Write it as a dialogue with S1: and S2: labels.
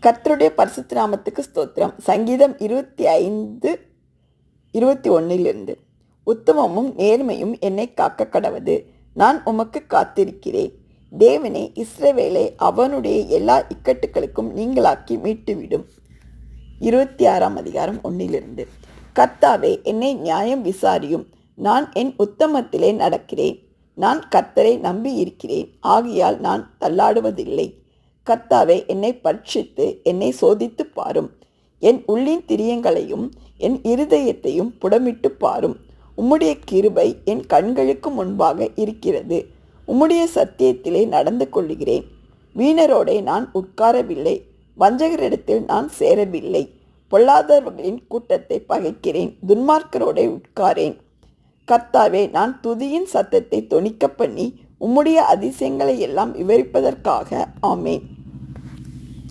S1: கர்த்தருடைய பரிசுத்த நாமத்துக்கு ஸ்தோத்திரம். சங்கீதம் 25:21 உத்தமமும் நேர்மையும் என்னை காக்க கடவது. நான் உமக்கு காத்திருக்கிறேன். தேவனே, இஸ்ரவேலை அவனுடைய எல்லா இக்கட்டுகளுக்கும் நீங்களாக்கி மீட்டுவிடும். 26:1 கர்த்தாவே, என்னை நியாயம் விசாரியும். நான் என் உத்தமத்திலே நடக்கிறேன். நான் கர்த்தரை நம்பி இருக்கிறேன், ஆகையால் நான் தள்ளாடுவதில்லை. கர்த்தாவே, என்னை பரீட்சித்து என்னை சோதித்து பாரும். என் உள்ளின் திரியங்களையும் என் இருதயத்தையும் புடமிட்டு பாரும். உம்முடைய கிருபை என் கண்களுக்கு முன்பாக இருக்கிறது. உம்முடைய சத்தியத்திலே நடந்து கொள்ளுகிறேன். வீணரோடே நான் உட்காரவில்லை, வஞ்சகரிடத்தில் நான் சேரவில்லை. பொல்லாதவர்களின் கூட்டத்தை பகைக்கிறேன், துன்மார்க்கரோடே உட்காரேன். கர்த்தாவே, நான் துதியின் சத்தத்தை தொனிக்க பண்ணி உம்முடைய அதிசயங்களை எல்லாம் விவரிப்பதற்காக. ஆமேன்.